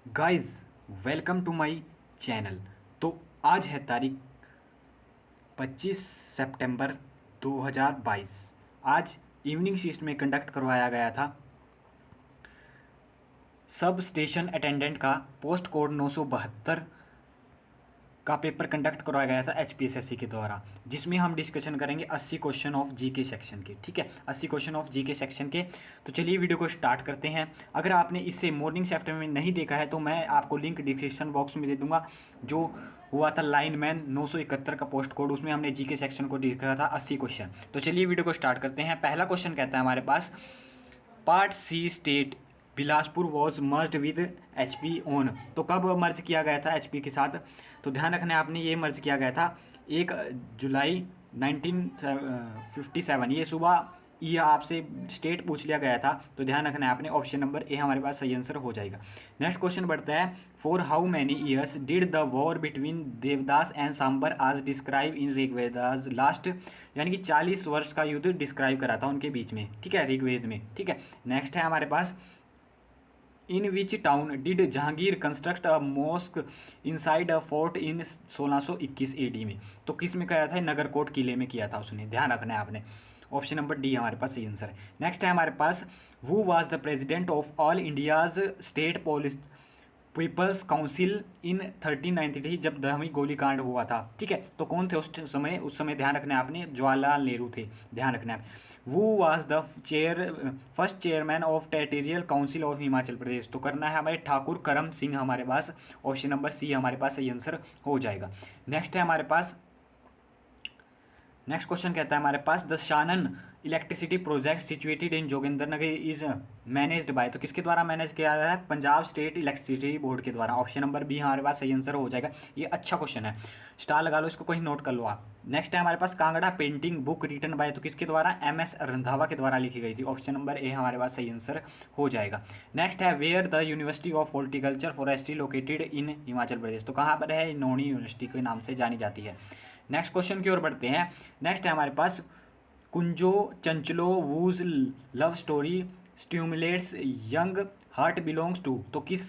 Guys, welcome to my channel. तो आज है तारीख 25 सितंबर 2022। आज इवनिंग शिफ्ट में कंडक्ट करवाया गया था सब स्टेशन अटेंडेंट का पोस्ट कोड 972 का पेपर कंडक्ट करवाया गया था एचपीएसएससी के द्वारा, जिसमें हम डिस्कशन करेंगे 80 क्वेश्चन ऑफ जीके सेक्शन के। ठीक है, 80 क्वेश्चन ऑफ जीके सेक्शन के। तो चलिए वीडियो को स्टार्ट करते हैं। अगर आपने इससे मॉर्निंग शिफ्ट में नहीं देखा है तो मैं आपको लिंक डिस्क्रिप्शन बॉक्स में दे दूंगा। जो हुआ था लाइनमैन 971 का पोस्ट कोड, उसमें हमने जीके सेक्शन को देखा था 80 क्वेश्चन। तो चलिए वीडियो को स्टार्ट करते हैं। पहला क्वेश्चन कहता है हमारे पास, part C state Bilaspur was merge with HP on. तो कब मर्ज किया गया था एचपी के साथ? तो ध्यान रखना है आपने, ये मर्ज किया गया था 1 जुलाई 1957। ये सुबह ये आपसे स्टेट पूछ लिया गया था, तो ध्यान रखना है आपने। ऑप्शन नंबर ए हमारे पास सही आंसर हो जाएगा। नेक्स्ट क्वेश्चन बढ़ता है, for how many years did the war between Devdas and Sambar आज डिस्क्राइब इन ऋग्वेदास लास्ट। यानी कि 40 वर्ष का युद्ध डिस्क्राइब करा था उनके बीच में। ठीक है, ऋग्वेद में। ठीक है, नेक्स्ट है हमारे पास, in which town did Jahangir construct a mosque inside a fort in 1621 AD में। तो किस में किया था? नगरकोट किले में किया था उसने। ध्यान रखना है आपने। ऑप्शन नंबर डी हमारे पास सही आंसर है। नेक्स्ट है हमारे पास, who was the president of all India's state police people's council in 1393, जब दहमी गोलीकांड हुआ था। ठीक है, तो कौन थे उस समय ध्यान रखना है आपने, जवाहरलाल नेहरू थे। ध्यान रखना है। वो was the first chairman of territorial council of Himachal Pradesh. तो करना है हमारे ठाकुर करम सिंह हमारे पास। ऑप्शन नंबर सी हमारे पास सही आंसर हो जाएगा। नेक्स्ट है हमारे पास, नेक्स्ट क्वेश्चन कहता है हमारे पास, the Shanan electricity project situated in Jogindernagar is managed by. तो किसके द्वारा मैनेज किया गया है? पंजाब स्टेट इलेक्ट्रिसिटी बोर्ड के द्वारा। ऑप्शन नंबर बी हमारे पास सही आंसर हो जाएगा। ये अच्छा क्वेश्चन है, स्टार लगा लो, इसको कहीं नोट कर लो आप। नेक्स्ट है हमारे पास, Kangra painting book written by. तो किसके द्वारा? एमएस रंधावा के द्वारा लिखी गई थी। ऑप्शन नंबर ए हमारे पास सही आंसर हो जाएगा। नेक्स्ट है, where the university of horticulture forestry located in Himachal Pradesh. तो कहाँ पर है? नौणी यूनिवर्सिटी के नाम से जानी जाती है। नेक्स्ट क्वेश्चन की ओर बढ़ते हैं। नेक्स्ट है हमारे पास, Kunjo Chanchalo whose love story stimulates young heart belongs to. तो किस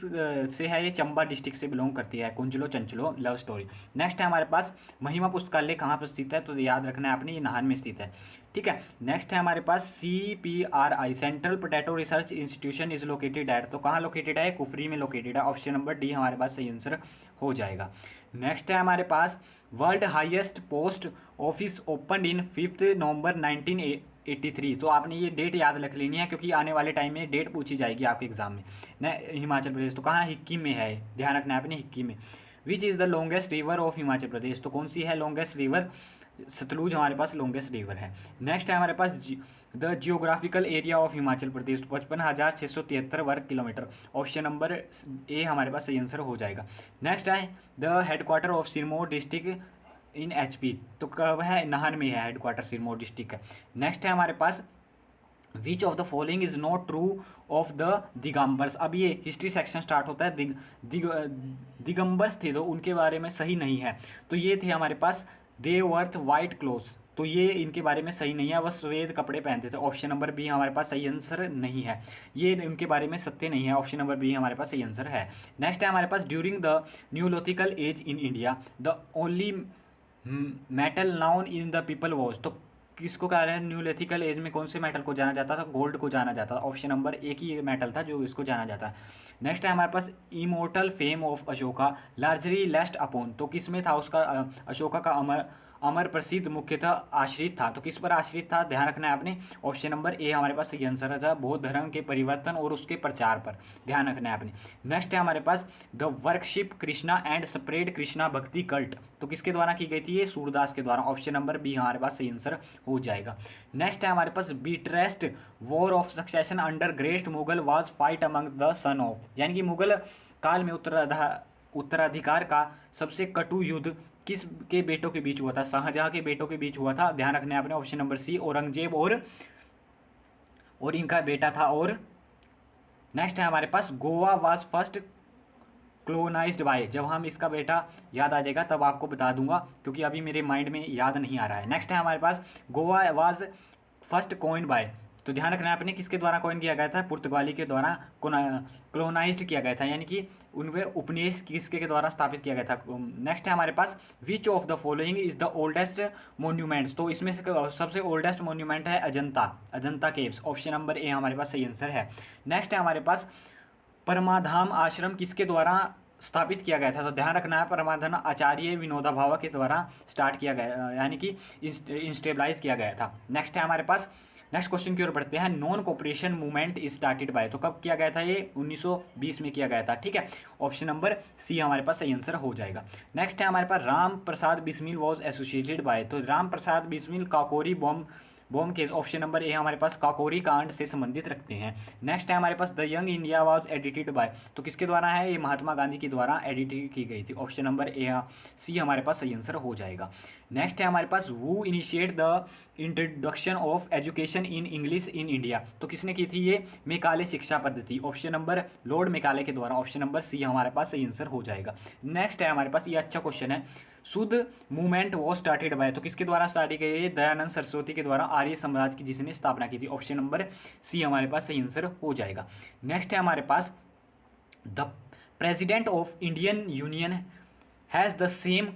से है? ये चंबा डिस्ट्रिक्ट से बिलोंग करती है कुंजलो चंचलो लव स्टोरी। नेक्स्ट है हमारे पास, महिमा पुस्तकालय कहाँ पर स्थित है? तो याद रखना है आपने, ये नाहन में स्थित है। ठीक है, नेक्स्ट है हमारे पास, CPRI central potato research institution is located at. तो कहाँ लोकेटेड है? कुफरी में लोकेटेड है। ऑप्शन नंबर डी हमारे पास सही आंसर हो जाएगा। नेक्स्ट है हमारे पास, world highest post office open in 5 November 1983। तो आपने ये डेट याद रख लेनी है, क्योंकि आने वाले टाइम में डेट पूछी जाएगी आपके एग्जाम में। हिमाचल प्रदेश तो कहाँ? हिक्किम में है। ध्यान रखना है आपने, हिक्किम में। Which is the longest river of Himachal Pradesh. तो कौन सी है लॉन्गेस्ट रिवर? सतलुज हमारे पास लॉन्गेस्ट रिवर है। नेक्स्ट है हमारे पास, the geographical area of Himachal Pradesh 55,673 वर्ग किलोमीटर। ऑप्शन नंबर ए हमारे पास सही आंसर हो जाएगा। नेक्स्ट है, the headquarter of Sirmaur district in HP. तो कब है? नाहन में है हेडक्वार्टर सिरमौर डिस्ट्रिक्ट का। नेक्स्ट है हमारे पास, which of the following is not true of the Digambars. अब ये हिस्ट्री सेक्शन स्टार्ट होता है। दिगंबर्स थे तो उनके बारे में सही नहीं है। तो ये थे हमारे पास, दे वर्थ वाइट क्लोथ्स। तो ये इनके बारे में सही नहीं है, वह सफ़ेद कपड़े पहनते थे। ऑप्शन नंबर बी हमारे पास सही आंसर नहीं है, ये इनके बारे में सत्य नहीं है। ऑप्शन नंबर बी हमारे पास सही आंसर है। नेक्स्ट है हमारे पास, during the neolithic age in India the only metal known in the people was. तो किसको कह रहे हैं? न्यूलिथिकल एज में कौन से मेटल को जाना जाता था? गोल्ड को जाना जाता था। ऑप्शन नंबर एक ही मेटल था जो इसको जाना जाता है। नेक्स्ट है हमारे पास, immortal fame of Ashoka largely rests upon. तो किस में था उसका? अशोका का अमर प्रसिद्ध मुख्यतः आश्रित था। तो किस पर आश्रित था? ध्यान रखना है आपने। ऑप्शन नंबर ए हमारे पास सही आंसर था, बौद्ध धर्म के परिवर्तन और उसके प्रचार पर। ध्यान रखना है आपने। नेक्स्ट है हमारे पास, the worship Krishna and spread Krishna bhakti cult. तो किसके द्वारा की गई थी? ये सूरदास के द्वारा। ऑप्शन नंबर बी हमारे पास सही आंसर हो जाएगा। नेक्स्ट है हमारे पास, bitterest war of succession under great Mughal was fight among the son of. यानी कि मुगल काल में उत्तराधिकार का सबसे कटु युद्ध किस के बेटों के बीच हुआ था? शाहजहां के बेटों के बीच हुआ था। ध्यान रखना है आपने। ऑप्शन नंबर सी, औरंगजेब और इनका बेटा था। और नेक्स्ट है हमारे पास, गोवा वाज फर्स्ट क्लोनाइज्ड बाय। जब हम इसका बेटा याद आ जाएगा तब आपको बता दूंगा, क्योंकि अभी मेरे माइंड में याद नहीं आ रहा है। नेक्स्ट है हमारे पास, Goa was first coined by. तो ध्यान रखना है आपने, किसके द्वारा कॉइन किया गया था, पुर्तगाली के द्वारा कॉलोनाइज्ड किया गया था, यानी कि उनमें उपनिवेश किसके के द्वारा स्थापित किया गया था। नेक्स्ट है हमारे पास which of the following is the oldest monuments, तो इसमें से सबसे ओल्डेस्ट मोन्यूमेंट है Ajanta caves, option number A हमारे पास सही आंसर है। नेक्स्ट है हमारे पास परमाधाम आश्रम किसके द्वारा स्थापित किया गया था, तो ध्यान रखना है परमाधाम आचार्य विनोदा भावे के द्वारा स्टार्ट किया गया, यानी कि इंस्टेबलाइज किया गया था। नेक्स्ट है हमारे पास, नेक्स्ट क्वेश्चन की ओर बढ़ते हैं, non cooperation movement is started by, तो कब किया गया था ये 1920 में किया गया था, ठीक है, ऑप्शन नंबर सी हमारे पास सही आंसर हो जाएगा। नेक्स्ट है हमारे पास Ram Prasad Bismil was associated by, तो Ram Prasad Bismil Kakori bomb case, option number A हमारे पास काकोरी कांड से संबंधित रखते हैं। नेक्स्ट है हमारे पास the Young India was edited by, तो किसके द्वारा है, ये महात्मा गांधी के द्वारा एडिट की गई थी, ऑप्शन नंबर ए सी हमारे पास सही आंसर हो जाएगा। नेक्स्ट है हमारे पास who initiate the introduction of education in English in India, तो किसने की थी ये, मेकाले शिक्षा पद्धति, ऑप्शन नंबर लॉर्ड मेकाले के द्वारा, ऑप्शन नंबर सी हमारे पास सही आंसर हो जाएगा। नेक्स्ट है हमारे पास, ये अच्छा क्वेश्चन है, शुद्ध मूवमेंट वो स्टार्टेड बाय, तो किसके द्वारा स्टार्ट की गई है, दयानंद सरस्वती के द्वारा आर्य समाज की जिसने स्थापना की थी, ऑप्शन नंबर सी हमारे पास सही आंसर हो जाएगा। नेक्स्ट है हमारे पास the president of Indian union has the same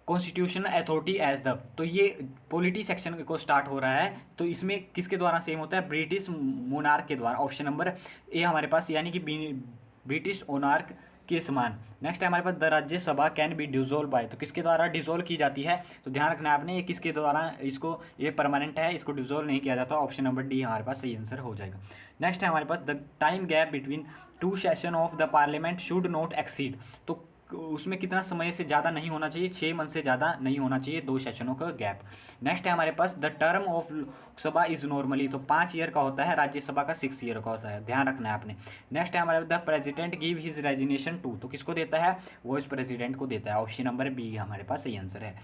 constitutional authority as the, तो ये पॉलिटी सेक्शन को स्टार्ट हो रहा है, तो इसमें किसके द्वारा सेम होता है, ब्रिटिश मोनार्क के द्वारा, ऑप्शन नंबर ए हमारे पास, यानी कि ब्रिटिश मोनार्क के समान। नेक्स्ट है हमारे पास the Rajya Sabha can be dissolve by, तो किसके द्वारा डिजोल्व की जाती है, तो ध्यान रखना है आपने, ये किसके द्वारा, इसको ये परमानेंट है, इसको डिजोल्व नहीं किया जाता, ऑप्शन नंबर डी हमारे पास सही आंसर हो जाएगा। नेक्स्ट है हमारे पास the time gap between two session of the parliament should not exceed, तो उसमें कितना समय से ज़्यादा नहीं होना चाहिए, 6 मंथ से ज़्यादा नहीं होना चाहिए, 2 सेशनों का गैप। नेक्स्ट है हमारे पास the term of Lok Sabha is normally, तो 5 ईयर का होता है, राज्यसभा का 6 ईयर का होता है, ध्यान रखना है आपने। नेक्स्ट है हमारे पास the president give his resignation to, तो किसको देता है, वाइस प्रेसिडेंट को देता है, ऑप्शन नंबर बी हमारे पास सही आंसर है।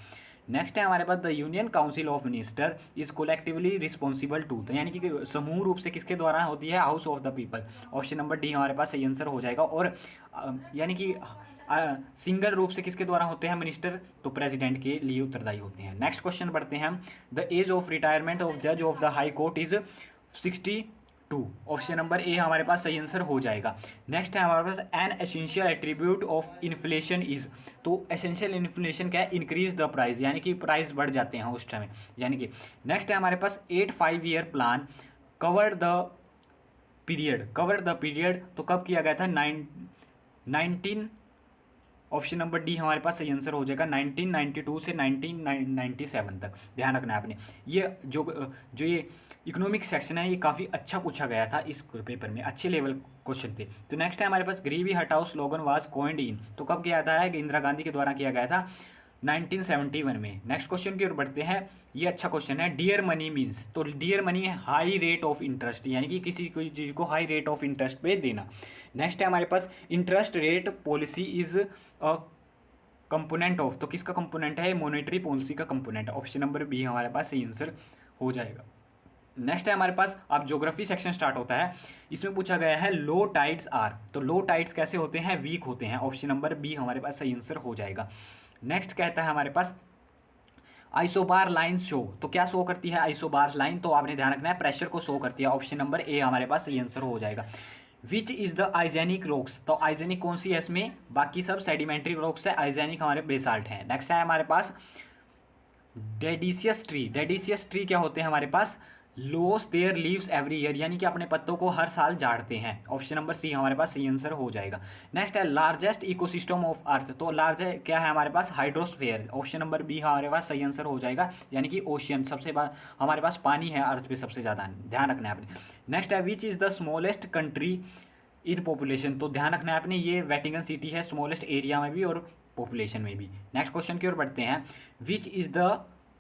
नेक्स्ट है हमारे पास the union council of minister is collectively responsible to, तो यानी कि समूह रूप से किसके द्वारा होती है, house of the people, option number D हमारे पास सही आंसर हो जाएगा। और यानी कि सिंगल रूप से किसके द्वारा होते हैं मिनिस्टर, तो प्रेसिडेंट के लिए उत्तरदायी होते हैं। नेक्स्ट क्वेश्चन बढ़ते हैं, the age of retirement of जज of the high court is 62, option number A हमारे पास सही आंसर हो जाएगा। नेक्स्ट है हमारे पास an essential attribute of inflation is, तो एसेंशियल इन्फ्लेशन क्या है, इंक्रीज द प्राइस, यानी कि प्राइस बढ़ जाते हैं उस टाइम, यानी कि। नेक्स्ट है हमारे पास 8 5-year plan cover the period, तो कब किया गया था, 19, ऑप्शन नंबर डी हमारे पास सही आंसर हो जाएगा, 1992 से 1997 तक, ध्यान रखना है आपने। ये जो ये इकोनॉमिक सेक्शन है, ये काफ़ी अच्छा पूछा गया था इस पेपर में, अच्छे लेवल क्वेश्चन थे। तो नेक्स्ट है हमारे पास गरीबी हटाओ स्लोगन वाज कॉइंड इन, तो कब किया था है, इंदिरा गांधी के द्वारा किया गया था 1971 में। नेक्स्ट क्वेश्चन की ओर बढ़ते हैं, ये अच्छा क्वेश्चन है, डियर मनी मीन्स, तो डियर मनी है हाई रेट ऑफ इंटरेस्ट, यानी कि किसी कोई चीज़ को हाई रेट ऑफ इंटरेस्ट पे देना। नेक्स्ट है हमारे पास interest rate policy is a component of, तो किसका कंपोनेंट है, मॉनेटरी पॉलिसी का कंपोनेंट, ऑप्शन नंबर बी हमारे पास सही आंसर हो जाएगा। नेक्स्ट है हमारे पास, अब ज्योग्राफी सेक्शन स्टार्ट होता है, इसमें पूछा गया है लो टाइड्स आर, तो लो टाइड्स कैसे होते हैं, वीक होते हैं, ऑप्शन नंबर बी हमारे पास सही आंसर हो जाएगा। नेक्स्ट कहता है हमारे पास आइसोबार लाइन शो, तो क्या शो करती है आइसोबार लाइन, तो आपने ध्यान रखना है प्रेशर को शो करती है, ऑप्शन नंबर ए हमारे पास सही आंसर हो जाएगा। विच इज़ द आइजेनिक रॉक्स, तो आइजेनिक कौन सी है इसमें, बाकी सब सेडिमेंट्री रॉक्स है, आइजेनिक हमारे बेसाल्ट हैं। नेक्स्ट है हमारे पास डेडिशियस ट्री क्या होते हैं हमारे पास, lose their leaves every year, यानी कि अपने पत्तों को हर साल झाड़ते हैं, ऑप्शन नंबर सी हमारे पास सही आंसर हो जाएगा। नेक्स्ट है लार्जेस्ट इकोसिस्टम ऑफ अर्थ, तो लार्ज क्या है हमारे पास, हाइड्रोस्फीयर, ऑप्शन नंबर बी हमारे पास सही आंसर हो जाएगा, यानी कि ओशियन, सबसे हमारे पास पानी है अर्थ पे सबसे ज़्यादा, ध्यान रखना है आपने। नेक्स्ट है विच is the smallest country in population, तो ध्यान रखना है आपने, ये वेटिकन सिटी है, स्मॉलेस्ट एरिया में भी और पॉपुलेशन में भी। नेक्स्ट क्वेश्चन की ओर बढ़ते हैं,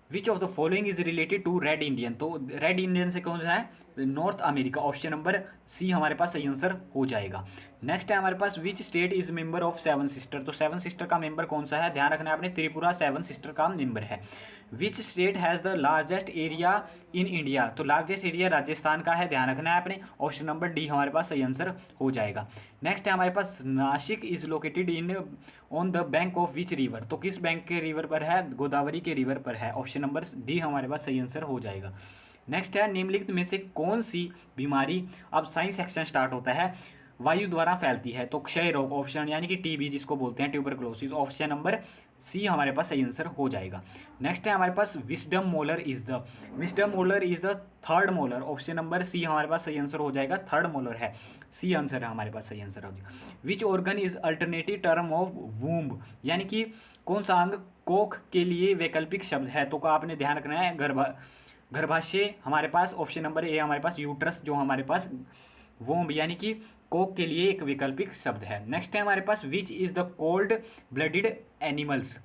which of the following is related to red Indian, तो रेड इंडियन से कौन सा है, north America, option number C हमारे पास सही आंसर हो जाएगा। नेक्स्ट है हमारे पास which state is member of 7 sister, तो 7 सिस्टर का मेंबर कौन सा है, ध्यान रखना है आपने, त्रिपुरा 7 सिस्टर का मेंबर है। Which state has the largest area in India, तो लार्जेस्ट एरिया राजस्थान का है, ध्यान रखना है आपने, ऑप्शन नंबर डी हमारे पास सही आंसर हो जाएगा। नेक्स्ट है हमारे पास Nasik is located in on the bank of which river, तो किस बैंक के रिवर पर है, गोदावरी के रिवर पर है, ऑप्शन नंबर डी हमारे पास सही आंसर हो जाएगा। नेक्स्ट है निम्नलिखित में से कौन सी बीमारी, अब साइंस सेक्शन स्टार्ट होता है, वायु द्वारा फैलती है? तो क्षय रोग ऑप्शन यानी कि टीबी जिसको बोलते हैं, ट्यूबरकुलोसिस, ऑप्शन नंबर सी हमारे पास सही आंसर हो जाएगा। नेक्स्ट है हमारे पास wisdom molar is the third molar, option number C हमारे पास सही आंसर हो जाएगा, थर्ड मोलर है, सी आंसर है हमारे पास सही आंसर हो जाएगा। Which organ is alternative term of womb, यानी कि कौन सा अंग कोख के लिए वैकल्पिक शब्द है? तो आपने ध्यान रखना है, गर्भाशय हमारे पास ऑप्शन नंबर ए हमारे पास यूट्रस जो हमारे पास वोम्ब यानी कि कोक के लिए एक वैकल्पिक शब्द है। नेक्स्ट है हमारे पास which is the cold blooded animals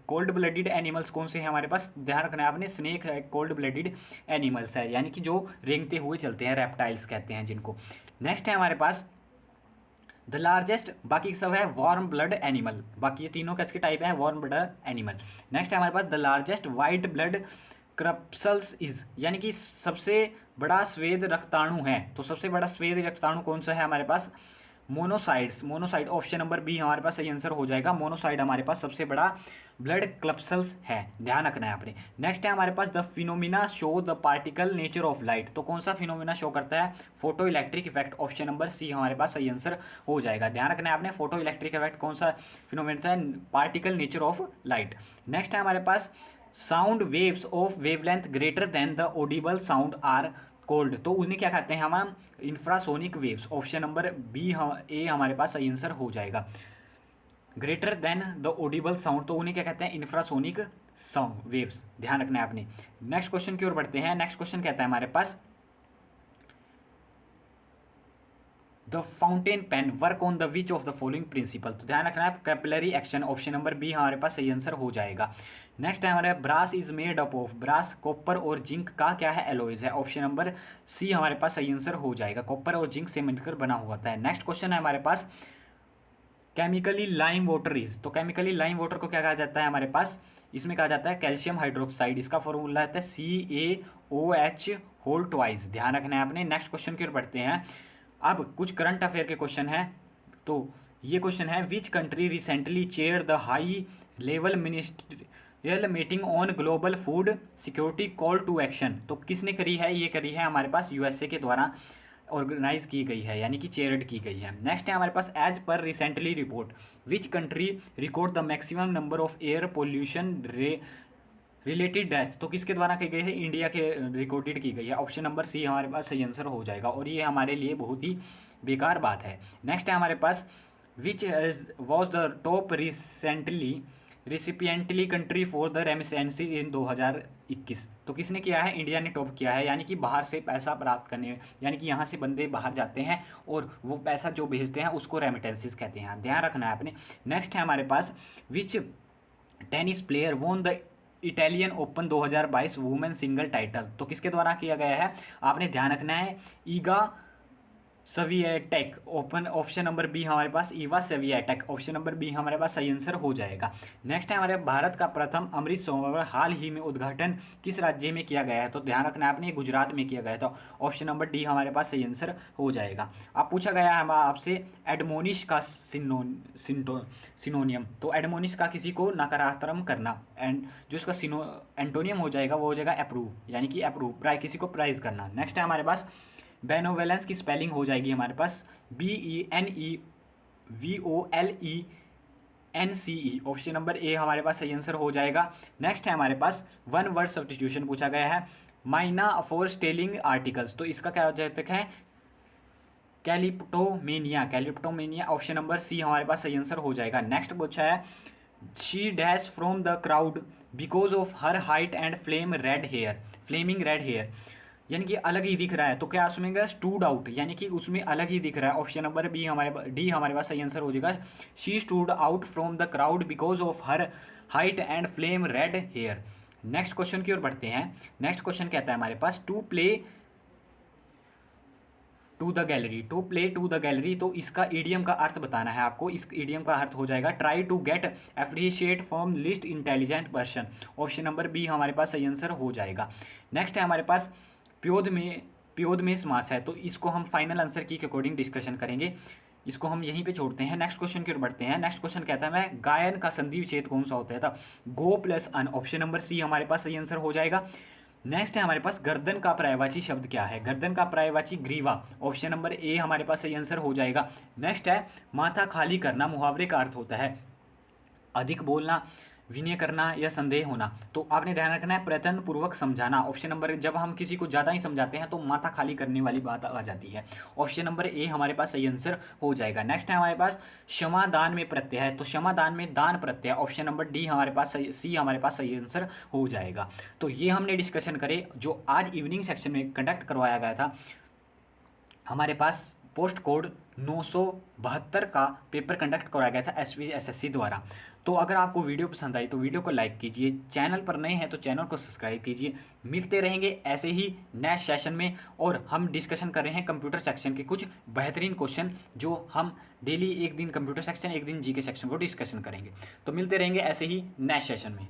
कौन से हैं हमारे पास? ध्यान रखना है आपने, स्नेक है, कोल्ड ब्लडेड एनिमल्स है, यानी कि जो रेंगते हुए चलते हैं, रेप्टाइल्स कहते हैं जिनको। नेक्स्ट है हमारे पास द लार्जेस्ट, बाकी सब है वार्म ब्लड एनिमल, बाकी ये तीनों कैसे टाइप है, वार्म ब्लड एनिमल। नेक्स्ट है हमारे पास the largest white blood corpuscles is, यानी कि सबसे बड़ा स्वेद रक्ताणु है, तो सबसे बड़ा स्वेद रक्ताणु कौन सा है हमारे पास? मोनोसाइड, ऑप्शन नंबर बी हमारे पास सही आंसर हो जाएगा, मोनोसाइड हमारे पास सबसे बड़ा ब्लड क्लप्सल्स है, ध्यान रखना है आपने। नेक्स्ट है हमारे पास the phenomena show the particle nature of light, तो कौन सा फिनोमिना शो करता है? Photo electric effect, option number C हमारे पास सही आंसर हो जाएगा, ध्यान रखना है आपने, फोटो इलेक्ट्रिक इफेक्ट कौन सा फिनोमिना है? Particle nature of light. Next है हमारे पास sound waves of wavelength greater than the audible sound are called, तो उन्हें क्या कहते हैं हम? Infrasonic waves, option number B A हमारे पास सही आंसर हो जाएगा। Greater than the audible sound, तो उन्हें क्या कहते हैं? इंफ्रासोनिक साउंड वेव्स, ध्यान रखना है आपने। नेक्स्ट क्वेश्चन की ओर बढ़ते हैं। नेक्स्ट क्वेश्चन कहता है हमारे पास the fountain pen work on the which of the following principle, तो ध्यान रखना है capillary action, option number B हमारे पास सही आंसर हो जाएगा। नेक्स्ट है हमारे brass is made up of, brass copper और जिंक का क्या है? एलॉयज है, ऑप्शन नंबर सी हमारे पास सही आंसर हो जाएगा, कॉपर और जिंक से मिलकर बना हुआ है। नेक्स्ट क्वेश्चन है हमारे पास केमिकली लाइम वाटर इज, तो केमिकली लाइम वाटर को क्या कहा जाता है हमारे पास? इसमें कहा जाता है कैल्शियम हाइड्रोक्साइड, इसका फॉर्मूला आता है CaOH होल ट्वाइस, ध्यान रखना है आपने। नेक्स्ट क्वेश्चन की ओर बढ़ते हैं। अब कुछ करंट अफेयर के क्वेश्चन है, तो ये क्वेश्चन है which country recently chair the high level ministerial meeting on global food security call to action, तो किसने करी है? ये करी है हमारे पास USA के द्वारा ऑर्गेनाइज की गई है, यानी कि चेयर्ड की गई है। नेक्स्ट है हमारे पास as per recently report which country record the maximum number of air pollution related death, तो किसके द्वारा की गई है? इंडिया के रिकॉर्डेड की गई है, ऑप्शन नंबर सी हमारे पास सही आंसर हो जाएगा, और ये हमारे लिए बहुत ही बेकार बात है। नेक्स्ट है हमारे पास which was the top recipient country for the remittances in 2021, तो किसने किया है? इंडिया ने टॉप किया है, यानी कि बाहर से पैसा प्राप्त करने, यानी कि यहाँ से बंदे बाहर जाते हैं और वो पैसा जो भेजते हैं उसको रेमिटेंसेज कहते हैं, ध्यान रखना है आपने। नेक्स्ट है हमारे पास which tennis player won the Italian open 2022 women single title, तो किसके द्वारा किया गया है? आपने ध्यान रखना है Iga Swiatek, open, option number B हमारे पास Eva Swiatek, option number B हमारे पास सही आंसर हो जाएगा। नेक्स्ट है हमारे भारत का प्रथम अमृत सरोवर हाल ही में उद्घाटन किस राज्य में किया गया है? तो ध्यान रखना है आपने, गुजरात में किया गया था, ऑप्शन नंबर डी हमारे पास सही आंसर हो जाएगा। अब पूछा गया है आपसे एडमोनिश का सिनोनियम, तो एडमोनिश का किसी को नकारात्मक करना, एंड जो इसका एंटोनियम हो जाएगा वो हो जाएगा अप्रूव, यानी कि अप्रूव, किसी को प्राइज करना। नेक्स्ट है हमारे पास बेनोवेलेंस की स्पेलिंग हो जाएगी हमारे पास BENEVOLENCE, ऑप्शन नंबर ए हमारे पास सही आंसर हो जाएगा। नेक्स्ट है हमारे पास वन वर्ड सब्स्टिट्यूशन पूछा गया है माइना फॉर स्टेलिंग आर्टिकल्स, तो इसका क्या हो जाता है? कैलिप्टोमेनिया, ऑप्शन नंबर सी हमारे पास सही आंसर हो जाएगा। नेक्स्ट पूछा है she dash from the crowd because of her height and flaming red hair, यानी कि अलग ही दिख रहा है, तो क्या उसमें स्टूड आउट, यानी कि उसमें अलग ही दिख रहा है, ऑप्शन नंबर डी हमारे पास सही आंसर हो जाएगा। She stood out from the crowd because of her height and flame red hair. Next question की ओर बढ़ते हैं। नेक्स्ट क्वेश्चन कहता है हमारे पास to play to the gallery, तो इसका ईडियम का अर्थ बताना है आपको। इस ईडियम का अर्थ हो जाएगा try to get appreciate from least intelligent person, option number B हमारे पास सही आंसर हो जाएगा। नेक्स्ट है हमारे पास प्योद में समास है, तो इसको हम फाइनल आंसर की के अकॉर्डिंग डिस्कशन करेंगे, इसको हम यहीं पे छोड़ते हैं। नेक्स्ट क्वेश्चन की ओर बढ़ते हैं। नेक्स्ट क्वेश्चन कहता है मैं गायन का संधि विच्छेद कौन सा होता है? था गो प्लस अन, ऑप्शन नंबर सी हमारे पास सही आंसर हो जाएगा। नेक्स्ट है हमारे पास गर्दन का पर्यायवाची शब्द क्या है। गर्दन का पर्यायवाची ग्रीवा, ऑप्शन नंबर ए हमारे पास सही आंसर हो जाएगा। नेक्स्ट है माथा खाली करना, मुहावरे का अर्थ होता है अधिक बोलना, विनय करना या संदेह होना। तो आपने ध्यान रखना है प्रयत्न पूर्वक समझाना। ऑप्शन नंबर, जब हम किसी को ज़्यादा ही समझाते हैं तो माथा खाली करने वाली बात आ जाती है। ऑप्शन नंबर ए हमारे पास सही आंसर हो जाएगा। नेक्स्ट है हमारे पास क्षमा दान में प्रत्यय है, तो क्षमा दान में दान प्रत्यय, ऑप्शन नंबर डी हमारे पास सही, सी हमारे पास सही आंसर हो जाएगा। तो ये हमने डिस्कशन करे जो आज इवनिंग सेक्शन में कंडक्ट करवाया गया था। हमारे पास पोस्ट कोड 972 का पेपर कंडक्ट कराया गया था SPSSC द्वारा। तो अगर आपको वीडियो पसंद आई तो वीडियो को लाइक कीजिए, चैनल पर नए हैं तो चैनल को सब्सक्राइब कीजिए। मिलते रहेंगे ऐसे ही नेक्स्ट सेशन में, और हम डिस्कशन कर रहे हैं कंप्यूटर सेक्शन के कुछ बेहतरीन क्वेश्चन जो हम डेली एक दिन कंप्यूटर सेक्शन एक दिन GK सेक्शन को डिस्कशन करेंगे। तो मिलते रहेंगे ऐसे ही नेक्स्ट सेशन में।